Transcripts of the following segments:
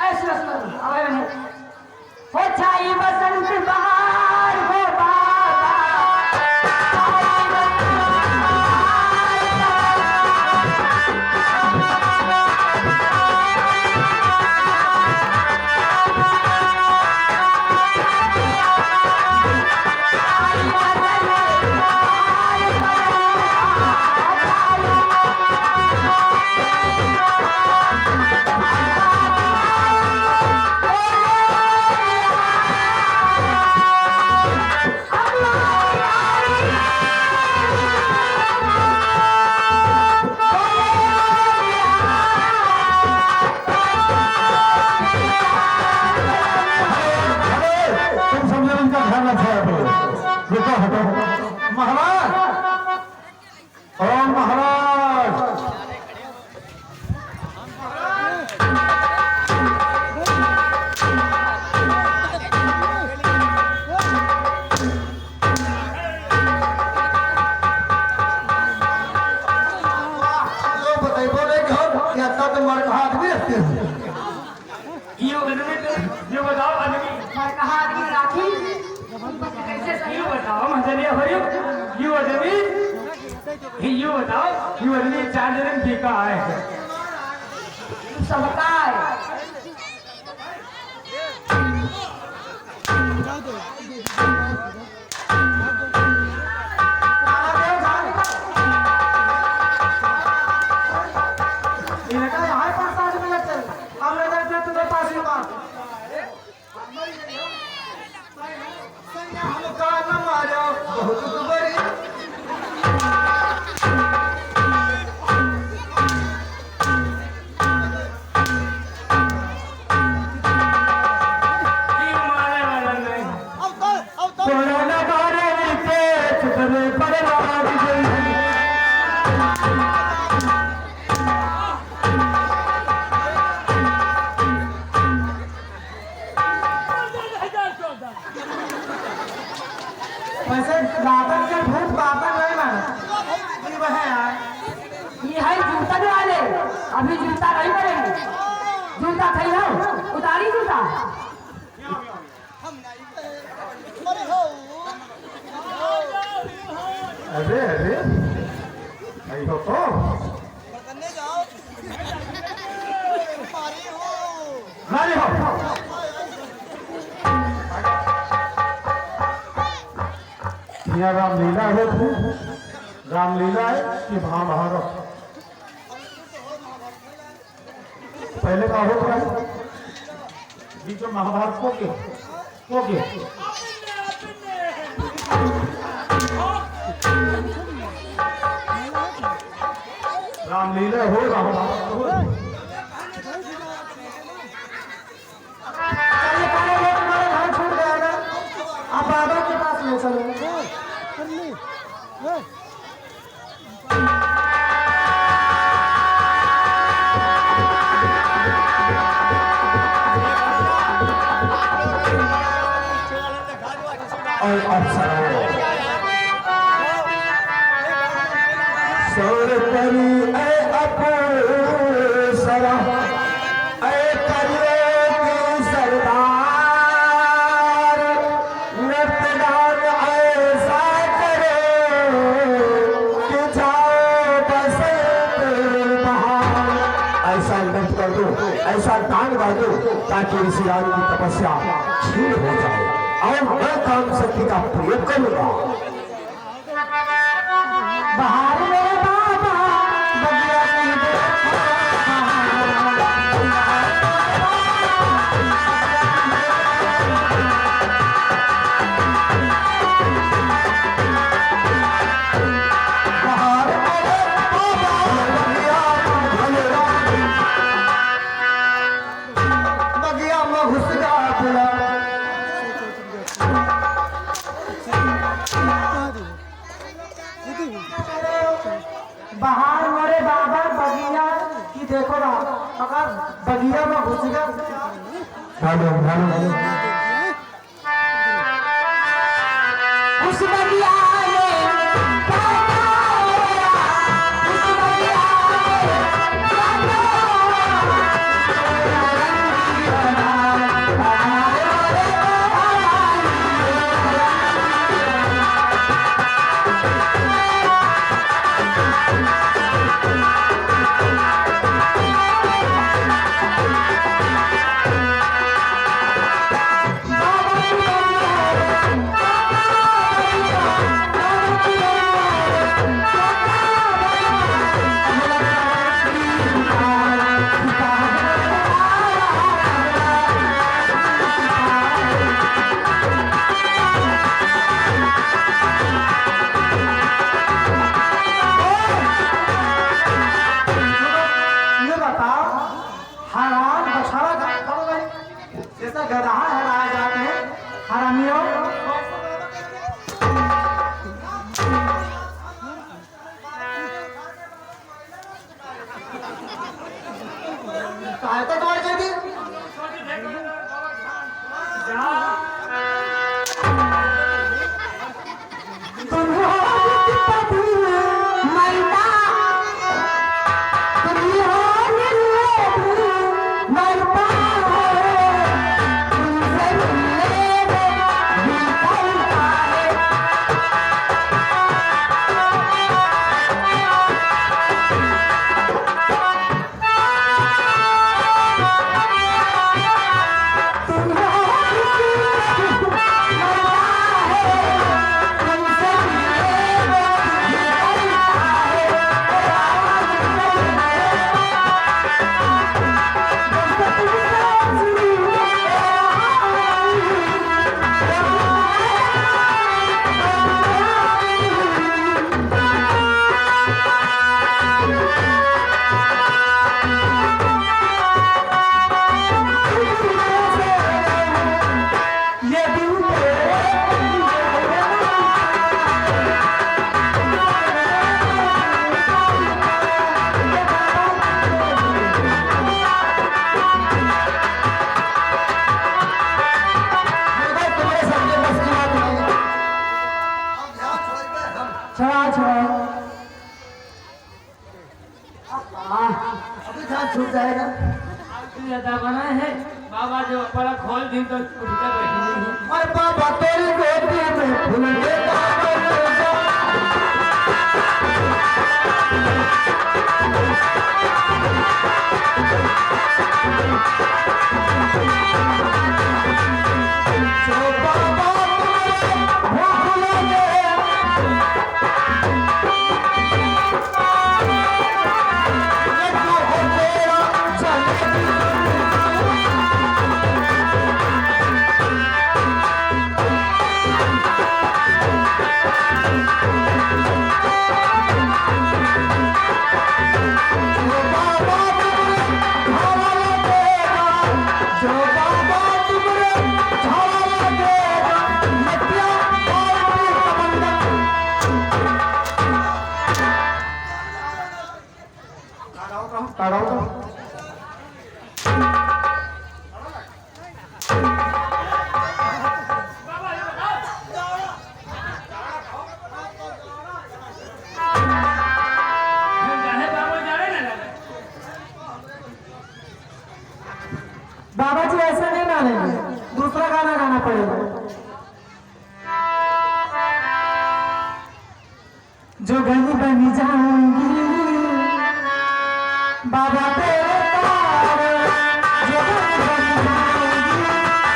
ऐसे अबे हो छाई बसंत बहार हो बाबा महाराज ओ महाराज हाथ भी रखते हो ये बताओ आदमी कहा आदमी राखी कैसे सही बताओ मजलिया हो यू आदमी यू बताओ यू आदमी 4 दिन टीका आए हैं सबका वैसे लागत के भूत बाबा नहीं माना ये वह यार ये है जूता वाले अभी जूता नहीं पड़ेंगे जूता खाई हो उतारी जूता अरे अरे नहीं हो तो नहीं हो यहाँ रामलीला है रामलीला है कि महाभारत पहले का हो रहा है ये जो महाभारत को के रामलीला हो महाभारत हो आप बाबा के पास ले चलो और अप्सरा सौर करी ऐ अप्सरा ऐ करिए की सरदार नृत्यदान ऐसा करो कि जाओ बसंत बहार ऐसा नृत्य कर दो ऐसा गान गा दो ताकि ऋषिराज की तपस्या क्षीण हो जाए और मैं काम शक्ति का प्रयोग करूंगा बाहर मेरे बाबा बगिया की बाहर मेरे बाबा बगिया में घुस जा पूरा बाहर मरे बाबा बगिया की देखो ना अगर बगिया में घुसेगा उस बगिया में जैसा गधा है राजा में हरामियों। सहायता तुम्हारी कर दी छूट जाएगा। बना है बाबा जो बड़ा खोल दी तो उठकर बैठी नहीं है। और बाबा तेरी गोदी में फूल देता बाबा जी ऐसा नहीं गाने, दूसरा गाना गाना पड़ेगा। जो गली बनी जाऊंगी बाबा तेरे तार, जो गली बनी जाऊंगी बाबा तेरे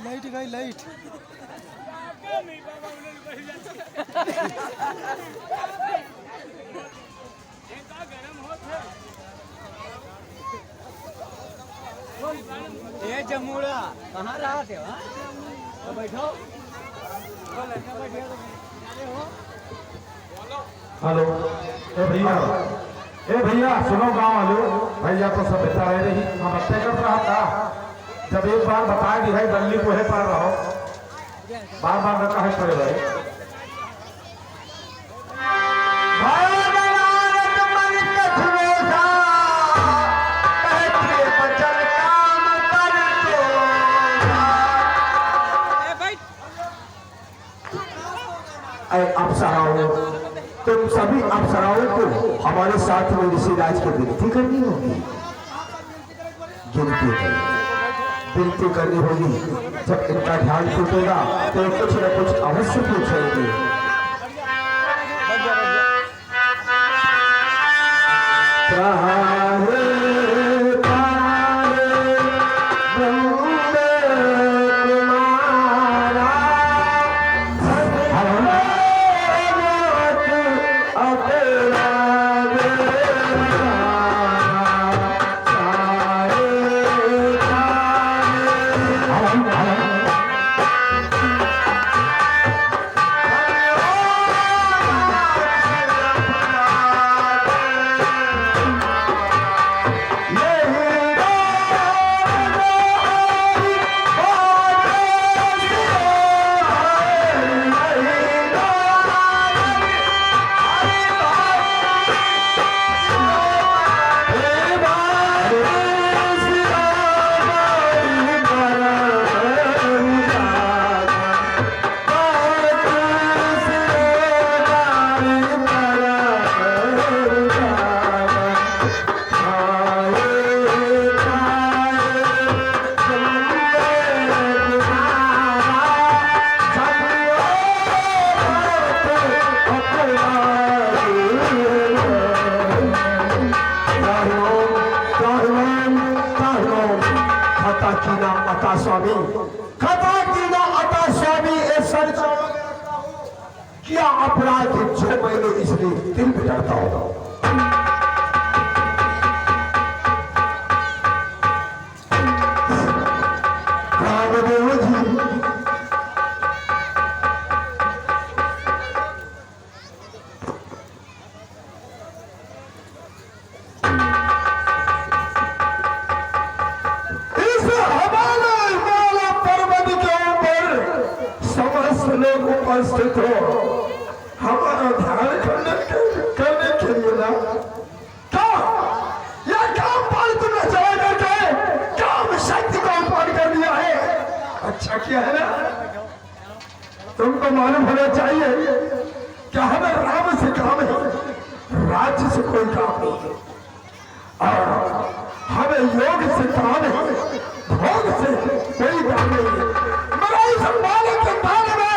लाइट गई लाइट। ये जमुड़ा कहाँ रहा थे? तो बैठो। हेलो ए भैया सुनो गांव वाले भैया तो सब बेटा रह रही हम हत्या कर रहा था। जब एक बार बता दी है दल्ली को है पर रहो बार बार न कहे पड़े रहे। अप्सराओं तुम सभी अप्सराओं को हमारे साथ में ऋषिराज की विनती करनी होगी। गिनती करनी होगी। जब इनका ध्यान टूटेगा तो कुछ न कुछ अवश्य पूछेंगे। क्या अपराध जो मैंने इसलिए दिल में डरता होगा। उपस्थित हो हमारा ध्यान करने के लिए ना क्या यह काम पाल तुमने चला करके काम शक्ति का उपयोग कर दिया है। अच्छा किया है ना। तुमको मालूम होना चाहिए कि हमें राम से काम है, राज्य से कोई काम नहीं है। और हमें योग से काम है, भोग से कोई काम नहीं है। मगर इस मालिक के बारे में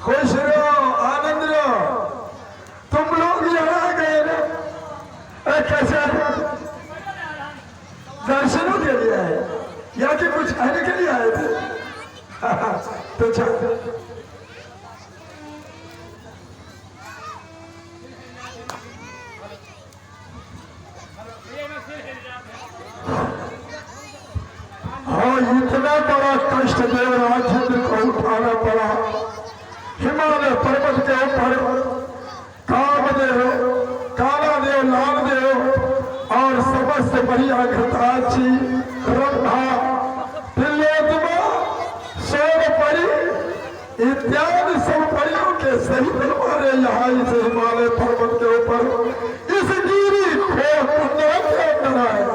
खुश रहो, आनंद रहो। तुम लोग यहाँ गए ना कैसे दर्शनों के लिए आए या कि कुछ खाने के लिए आए थे। तो चल इतना बड़ा कष्ट देवराज इंद्र को उठाना पड़ा। हिमालय पर्वत के ऊपर कामदेव, कालादेव, नागदेव और समस्त बढ़िया घृताची, रंभा, तिलोत्तमा, सोमपरी इत्यादि सब परियों के सहित हमारे यहाँ इस हिमालय पर्वत के ऊपर इस गिरी को अंदर आया।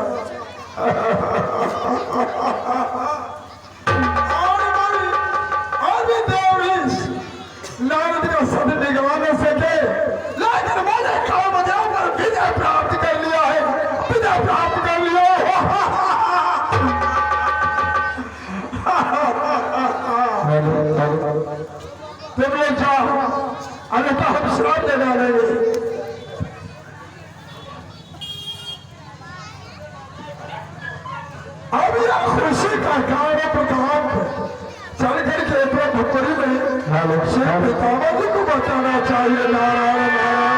नारद का सद निगवा न सके, लेकिन मैंने काम पर विजय प्राप्त कर लिया है, विजय प्राप्त कर लिया। तुम लोग जाओ, अन्यथा हम श्राप दे डालेंगे। अब यह खुशी का कार्य प्रधान चल करके ब्रह्मपुरी में श्री पितामह जी को बताना चाहिए। नारायण नारायण।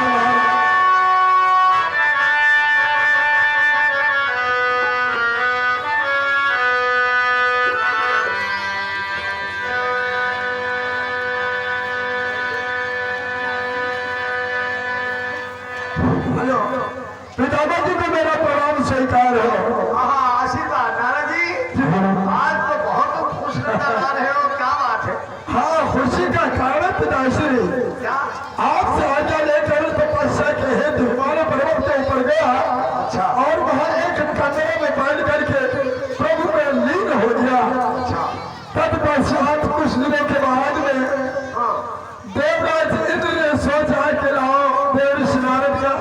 हेलो पितामह जी को मेरा प्रणाम स्वीकार है। हाँ आशीर्वाद नारायण जी, आज तो बहुत खुश नजर आ रहे हो, क्या बात है? हाँ खुशी का कारण पिताश्री, क्या? आपसे आज्ञा लेकर तपस्या के हेतु हमारे पर्वत के ऊपर गया और वहाँ एक कमरे में बैठ करके प्रभु में लीन हो गया। तत्पश्चात कुछ दिनों के बाद में देवराज इंद्र ने सोचा कि लाओ देव नारद का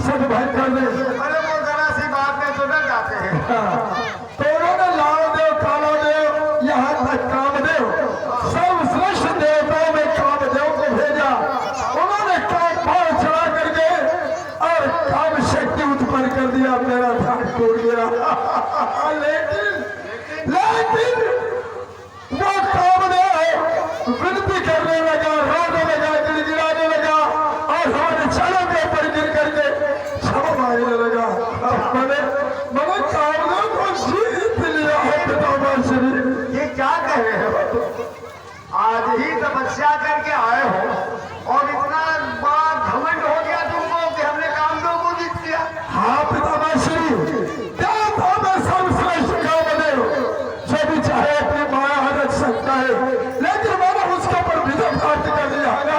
सदभाव कर दे। अरे वो जरा सी बात में तो डर जाते हैं। तो उन्होंने लाल देव काला देव यहाँ तक कामदेव सर्वश्रेष्ठ देवताओं में कामदेव को भेजा। उन्होंने काम पार चढ़ा करके और काम शक्ति उत्पन्न कर दिया, मेरा ध्यान टूट गया। लेकिन वो कामदेव विनती करने लगा, रोने लगा, गिड़गिड़ाने लगा और हमारे चरणों के ऊपर गिर करके क्षमा मांगने लगा। मैंने कामदेव को जीत लिया है पितामह श्री। ये क्या कह रहे हो? आज ही तपस्या करके आए हो और इतना बड़ा घमंड हो गया तुमको कि हमने कामदेव को जीत लिया। हाँ पितामह श्री, देवता में सर्वश्रेष्ठ कामदेव जो भी चाहे अपनी माया रख सकता है, लेकिन मैंने उसके ऊपर विजय प्राप्त कर लिया है।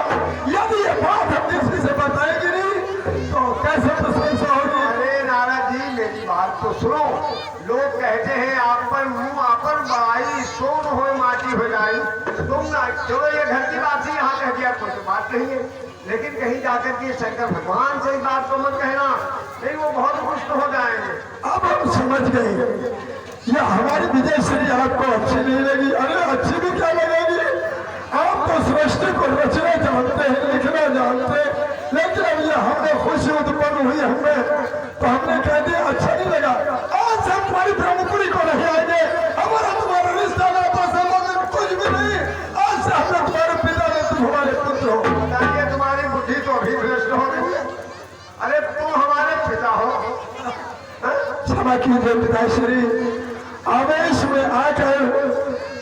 यदि ये बात हम किसी से बताएंगे नहीं तो कैसे प्रशंसा होगी? अरे नारद जी मेरी बात तो सुनो। लोग कहते हैं आप पर मुंह आप पर बढ़ाई, सोन हो माटी हो जाई। तुम ना चलो, ये घर की बात ही यहाँ कह दिया, कोई तो बात नहीं है। लेकिन कहीं जाकर के शंकर भगवान से इस बात को मत कहना, नहीं वो बहुत खुश हो जाएंगे। अब हम समझ गए, ये हमारी विजय श्री आपको अच्छी नहीं लगी। अरे अच्छी भी क्या लगेगी, आप तो सृष्टि को रचना जानते हैं, लिखना जानते हैं, लेकिन अब ये हमने खुशी उत्पन्न हुई हमें, तो हमने कह दिया अच्छा नहीं लगा। आज से हमारी ब्रह्मपुरी को नहीं आएंगे, हमारा तुम्हारा रिश्ता ना तो संबंध कुछ भी नहीं। आज से हमने तुम्हारे पिता ने, तुम हमारे पुत्र हो। बताइए तुम्हारी बुद्धि तो अभी भ्रष्ट हो गई है। अरे तुम हमारे पिता हो। क्षमा कीजिए पिताश्री, आवेश में आकर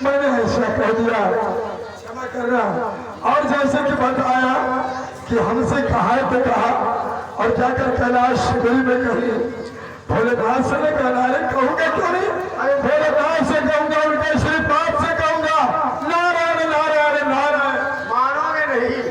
मैंने ऐसा कह दिया, क्षमा करना। और जैसे कि बताया कि हमसे कहा तो कहा, और जाकर कैलाश शिविर में कही भोलेनाथ से नहीं कहना है, कहूंगा क्यों नहीं? अरे भोलेनाथ से कहूंगा, उनके श्री पाप से कहूंगा, नारायण नारायण नारायण। मानोगे नहीं।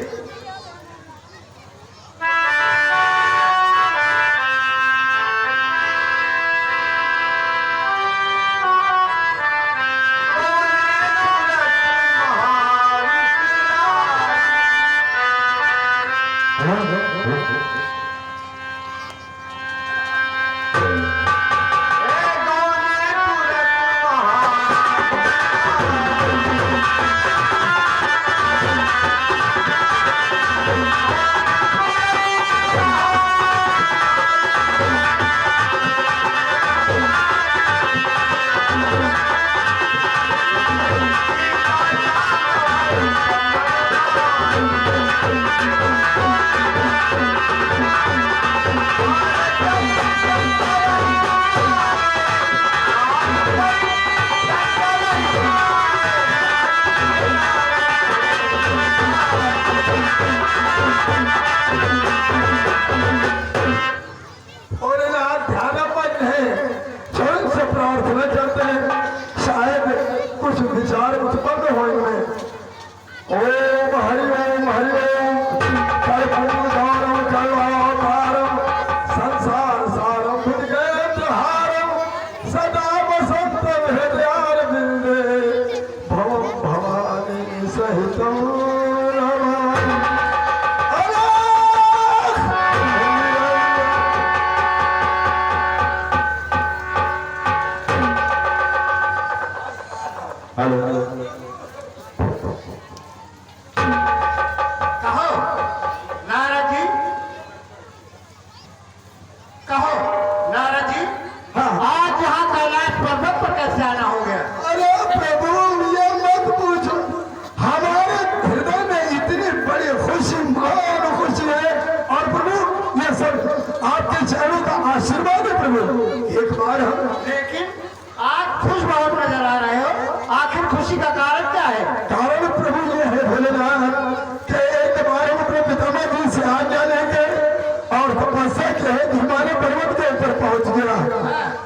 पहुंच गया।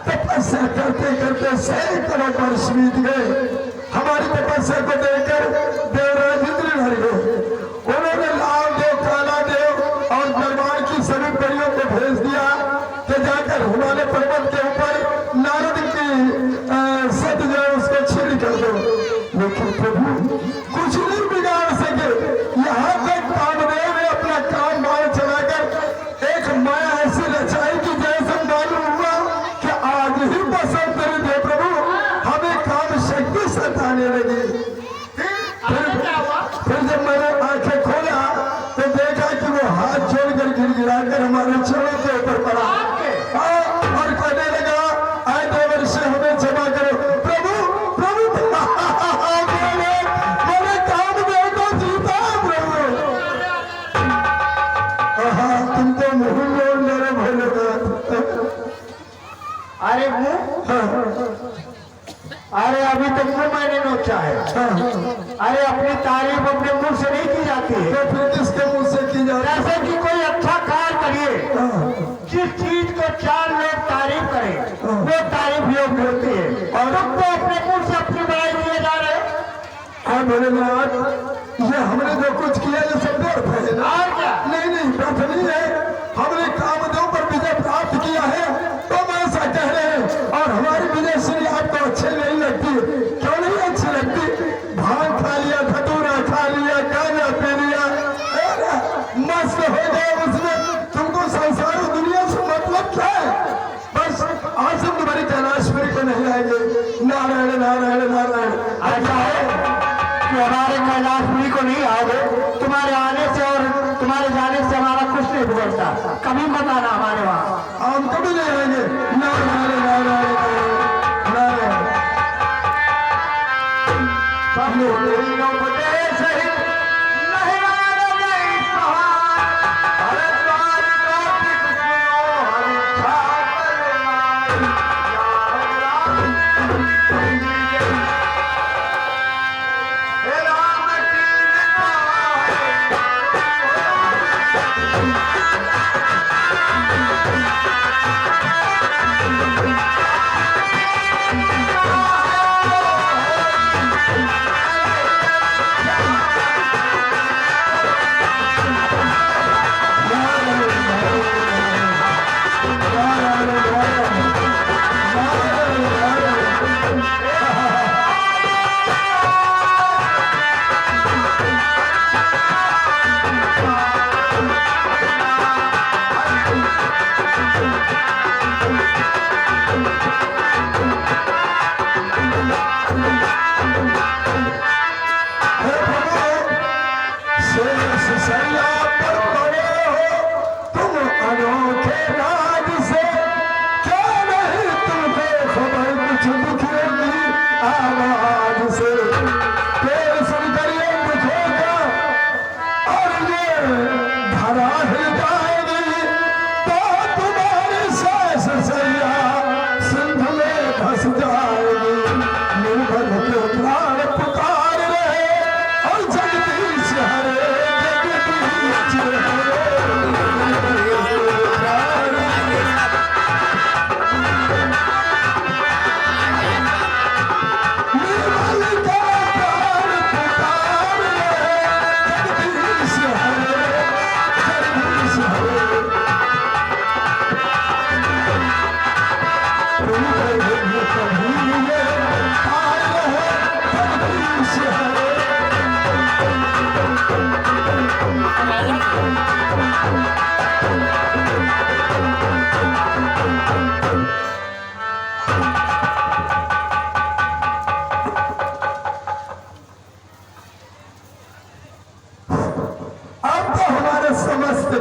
तपस्या करते करते सैकड़ों वर्ष बीत गए। हमारी तपस्या को देखकर देवराज इंद्र डर गए। उन्होंने लाल देव, काला देव और दरबार की सभी परियों को भेज दिया कि जाकर हिमालय पर्वत के ऊपर नारद की सत जो है उसको छीन कर दो। लेकिन प्रभु कुछ नहीं बिगाड़ सके। यहाँ तक कामदेव ने अपना काम बाण चलाकर एक माया ऐसी रचाई कि जैसे मालूम हुआ कि आज ही बसंत ऋतु प्रभु हमें काम शक्ति सताने लगी। फिर जब मैंने आंखें खोला तो देखा कि वो हाथ छोड़कर गिड़गिड़ाकर हमारे चरणों के ऊपर पड़ा और कहने लगा, आए देवर से हमें क्षमा करो। प्रभु प्रभु मैंने काम दे तो जीता प्रभु। तुम तो मुंह बोल मेरे भोले। अरे अरे अभी तक तो मैंने नोचा है। अरे अपनी तारीफ अपने मुंह से नहीं की जाती है। तो फिर किसके मुंह से की जाती है? जैसे कि कोई अच्छा कार्य करिए, जिस चीज को 4 लोग तारीफ करें वो तारीफ योग्य होती है, और तुम तो अपने मुंह से अपनी बड़ाई किए जा रहे हो। भोलेनाथ, ये हमने जो कुछ किया ये सब व्यर्थ है ना? और क्या? नहीं व्यर्थ नहीं है। हमने कामदेव पर विजय प्राप्त किया है तो हम ऐसा कह रहे हैं। और हमारी विजय श्री आपको अच्छी नहीं लगती? क्यों नहीं अच्छी लगती? भांग खा लिया, धतूरा खा लिया, गांजा पी लिया, मस्त हो गए उसमें। तुमको संसार और दुनिया से मतलब क्या है? बस आज हम तुम्हारी कैलाशपुरी को नहीं आएंगे। नारायण नारायण नारायण। ऐसा है कि हमारे कैलाशपुरी को नहीं आओगे, तुम्हारे आने से और तुम्हारे जाने से हमारा कुछ नहीं बिगड़ता। कभी मत आना हमारे वहाँ। हम कभी नहीं आएंगे। नारायण नारायण नारायण। सब लोग उपदेश ही नहीं आने गई सहार। अरे द्वार कार्तिक सुनो हरि छाकर हे राम की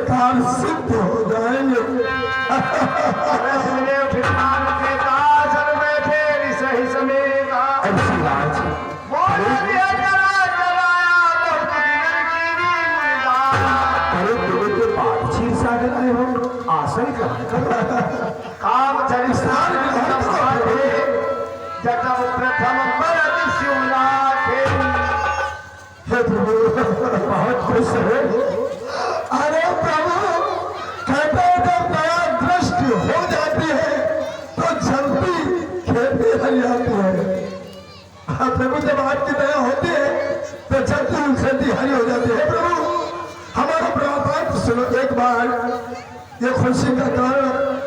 काम सिद्ध हो जाएंगे। सही समय का ऐसी राज चीर सागर आए हो आसन काम चरिस्तान जब प्रथम बहुत खुश है। अरे प्रभु कहते जब दया दृष्टि हो जाती है फूल से तिहारी हो जाती है। प्रभु हमारा प्रार्थना सुनो एक बार, ये खुशी का कारण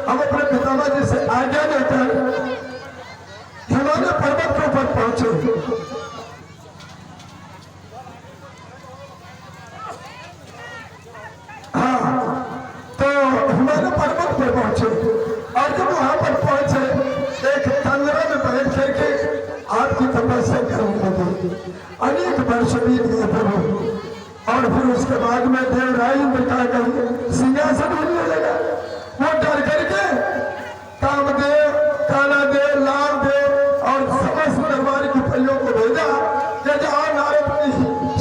हम अपने पितामह जी से आज्ञा लेकर हिमालय पर्वत के ऊपर पहुंचे। हाँ, तो हिमालय पर्वत पर पहुंचे और जब वहां पर पहुंचे एक तंगरा में बैठ करके आपकी तपस्या करने लगे। अनेक वर्ष बीत गए प्रभु, और फिर उसके बाद में देवराय इंद्र का सिंहासन मिलने लगा। वो डर करके कामदेव, कालादेव, लालदेव और समस्त दरबार की परियों को भेजा कि जाओ नारद की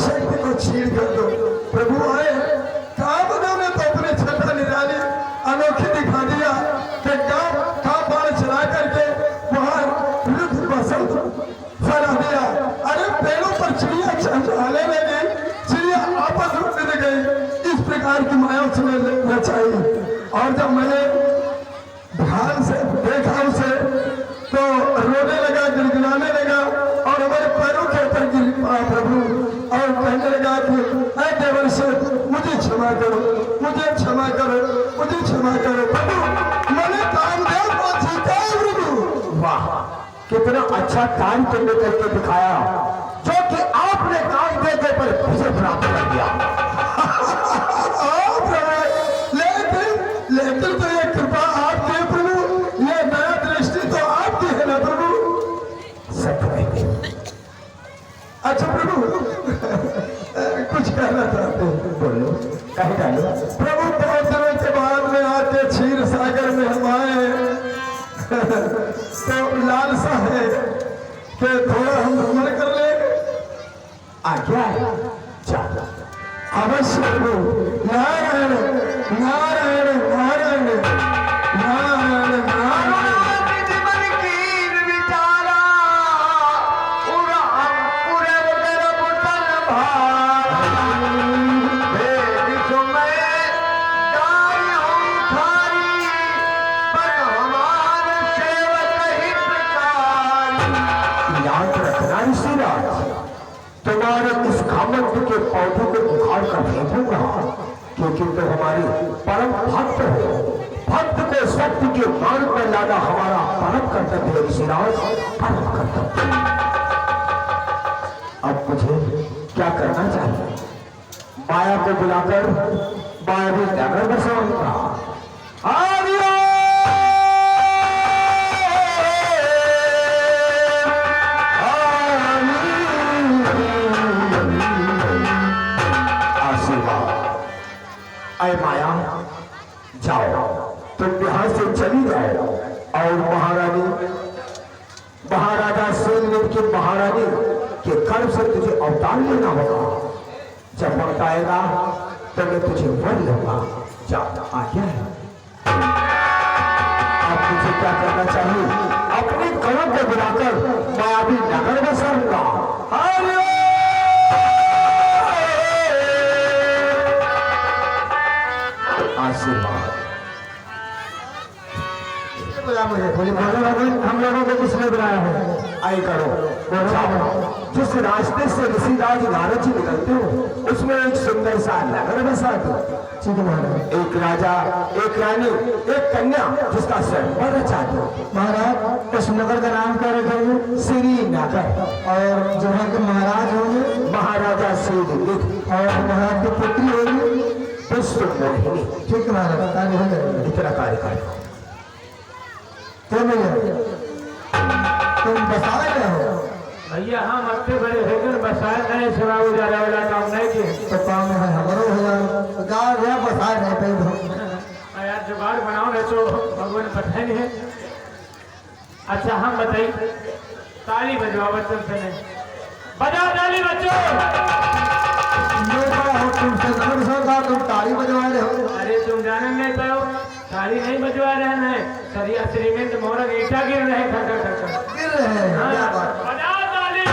शक्ति को छीन कर दो। प्रभु आए, कामदेव ने तो अपनी छटा निराली अनोखी दिखा दिया कि का बाण चला करके वहां रुद्र बसंत फैला दिया। अरे पेड़ों पर चिड़िया चहचहाने लगी, चिड़िया आपस में मिल गई। इस प्रकार की माया उसने रचाई। और जब मैंने ध्यान से देखा उसे तो रोने लगा, गिड़गिड़ाने लगा और हमारे पैरों के ऊपर गिर पड़ा प्रभु, और कहने लगा कि ऐ देवर्ष मुझे क्षमा करो, मुझे क्षमा करो, मुझे क्षमा करो। प्रभु मैंने कामदेव को जीता है प्रभु। वाह, कितना अच्छा काम तुमने करके दिखाया, जो कि आपने कामदेव के पर विजय प्राप्त कर दिया। लेकिन तो ये कृपा आपकी है प्रभु, ये नया दृष्टि तो आपकी है ना प्रभु। अच्छा प्रभु कुछ कहना चाहते हैं? बोलो, कह डालो। प्रभु बहुत दिनों के बाद में आके क्षीर सागर में हम आए तो लालसा है कि थोड़ा हम भ्रमण कर ले। आज्ञा है, चलो। अवश्य प्रभु। नारायण नारायण नारायण नारायण नारायण। तुम्हारे इस घमंड के पौधे को उखाड़ कर फेंकूंगा, क्योंकि तो हमारी परम भक्त हो। भक्त को सत्य के मार्ग में लाना हमारा परम कर्तव्य है ऋषिराज, परम कर्तव्य। अब मुझे क्या करना चाहिए? माया को बुलाकर मायावी नगर बसाऊंगा। अय माया, जाओ, तुम यहाँ से चली जाओ और महाराजा सेनवित की महारानी के गर्भ से तुझे अवतार लेना होगा। जब वक्त आएगा तो मैं तुझे वर लूंगा। जाओ, आज्ञा है। अब तुझे क्या करना चाहिए? अपने कलम को बुलाकर मायावी नगर बसाऊंगा। आशीर्वाद। हम लोगों को किसने बुलाया है? आई करो, जिस रास्ते से ऋषिराज नारद जी निकलते हो उसमें एक सुंदर सा नगर बसा दो। ठीक है महाराज। एक राजा, एक रानी, एक कन्या जिसका स्वयंवर रचा दो। महाराज उस नगर का नाम क्या रखेंगे? श्रीनगर। और जो है कि महाराज होंगे महाराजा श्रीनिधि, और महाराज की पुत्री होगी पुष्प मोहिनी। ठीक है महाराज, कार्य हो जाएगा। इतना कार्य करो। तुम बसा रहे हो भैया? हम अपने बड़े होकर बसाए नहीं, सेवा उजाला वाला काम नहीं किए। तो काम है हमारो हो जाए बसा नहीं पे यार जुगाड़ बनाओ, नहीं तो भगवान पता नहीं है। अच्छा हम बताइए, ताली बजवाओ बच्चों से। नहीं बजाओ ताली बच्चों। तुमसे तुम ताली बजवा रहे हो। अरे तुम जाने नहीं पाओ, ताली नहीं बजवा रहे हैं, सरिया श्रीमंत मोहर ईटा गिर रहे हैं, खटर खटर गिर रहे हैं। क्या बात? बजाओ ताली।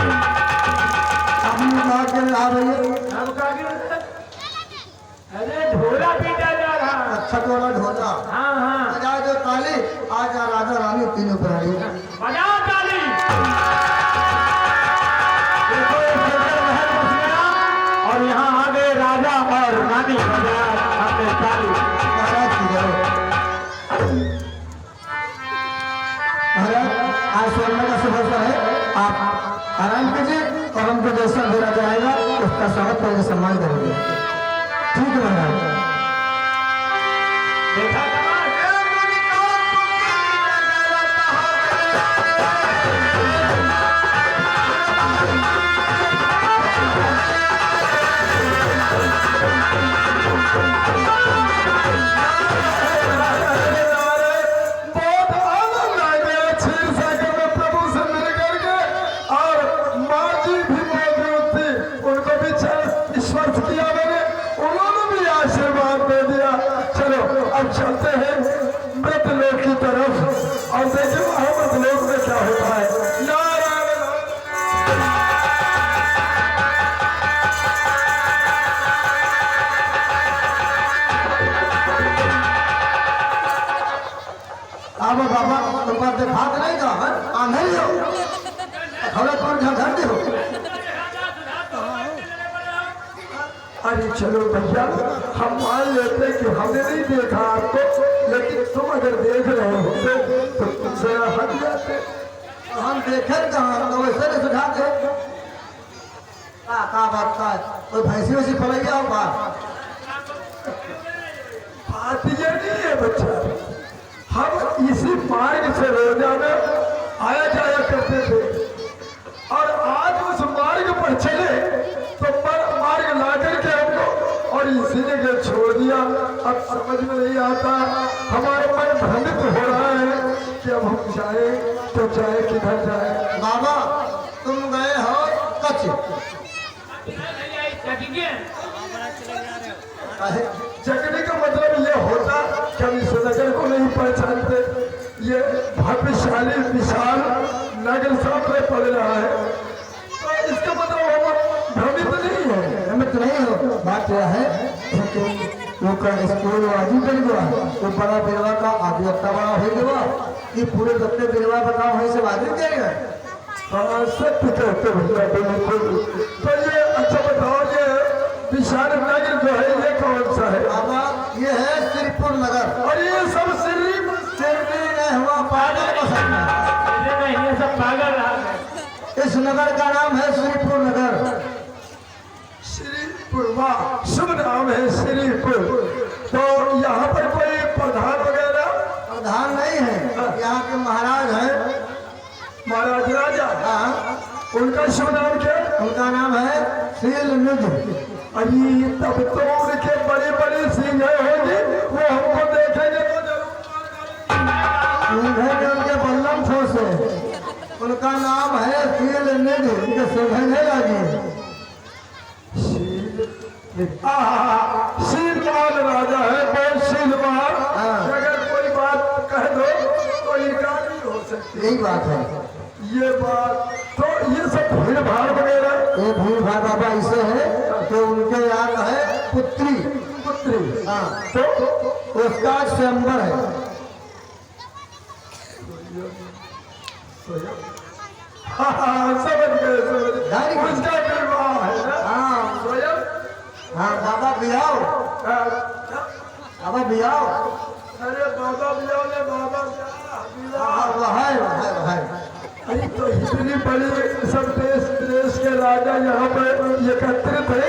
अपनी बात के आ रही है। अब क्या गिर रहा है? अरे ढोला पीटा जा रहा। अच्छा वाला ढोला। हाँ हाँ, बजा दो ताली। आज राजा रानी तीनों पर आई। बजाओ ताली। ताली बजा अपने ताली। महाराज की जय। महाराज आज स्वर्ण का शुभ अवसर है, आप आराम कीजिए और हमको जैसा देना जाएगा उसका स्वागत करके सम्मान करेंगे। ठीक है महाराज। देखा कमाल। बहुत आनंद आ गया क्षीर सागर में प्रभु से मिल करके, और माँ जी भी मौजूद थी, उनको भी स्पर्श किया मैंने, उन्होंने भी आशीर्वाद दे दिया। चलो अब चलते हैं मृत लोक की तरफ और देखिए वहाँ मृत लोक में क्या होता है। नारायण अब बाबा तुमको तो भाग नहीं का है आंधे हो थोड़ा कौन घंटे हो। अरे चलो भैया, हम मान लेते कि हमने नहीं देखा आपको, लेकिन तुम अगर देख रहे होते तो तुमसे हट जाते। हम देखे कहाँ तो वैसे नहीं सुझा दे का बात का कोई भैंसी वैसी खोलेगी और बात बात ये नहीं है बच्चा, हम इसी मार्ग से रोजाना आया जाया करते थे, और आज उस मार्ग पर चले तो मार्ग ला करके हमको और इसी जगह छोड़ दिया। अब समझ में नहीं आता, हमारा मन भ्रमित हो रहा है कि अब हम जाए तो जाए किधर जाए। बाबा तुम गए हो कच्छ जगने का मतलब ये होता कि हम इस नगर को नहीं पहचानते, ये भाग्यशाली विशाल नगर सामने पड़ रहा है, तो इसका मतलब हम भ्रमित नहीं है। हमें तो नहीं हो बात यह है कि वो का स्कूल आदि कर गया वो बड़ा बिरवा का आदि इतना बड़ा हो गया कि पूरे दफ्तर बिरवा बताओ वहीं से आदि करेगा। हाँ सत्य कहते भैया बिल्कुल। तो ये अच्छा बताओ, ये विशाल नगर जो है ये कौन सा है? बाबा ये है श्रीपुर नगर और ये सब श्री नहीं हुआ पागल पसंद है। ये सब पागल राग है। इस नगर का नाम है श्रीपुर नगर। श्रीपुर, वाह शुभ नाम है श्रीपुर। तो यहाँ पर कोई प्रधान वगैरह? प्रधान नहीं है, यहाँ के महाराज हैं। महाराज राजा, हाँ उनका शुभ नाम क्या? उनका नाम है शील निधि। अरे तब तो उनके बड़ी बड़ी सींगें होंगी, वो हमको देखेंगे तो उनके बल्लम ठोस है, उनका नाम है शील निधि। उनके सुधेगा जी शीलवान राजा है, बहुत शीलवान। हाँ। अगर कोई बात कह दो तो इनकार नहीं हो सकती। यही बात है। ये बात तो ये सब भीड़ भाड़ वगैरह ये भीड़ भाड़ बाबा ऐसे है कि उनके यहाँ है पुत्री पुत्री, हाँ तो उसका स्वयंवर है। हाँ समझ गए Very good. उसका विवाह है ना? हाँ स्वयं हाँ बाबा बियाओ, बाबा बियाओ। अरे बाबा बिया ने बाबा हाँ वह है। अरे तो इतनी बड़ी सब देश के राजा यहाँ पर एकत्रित है,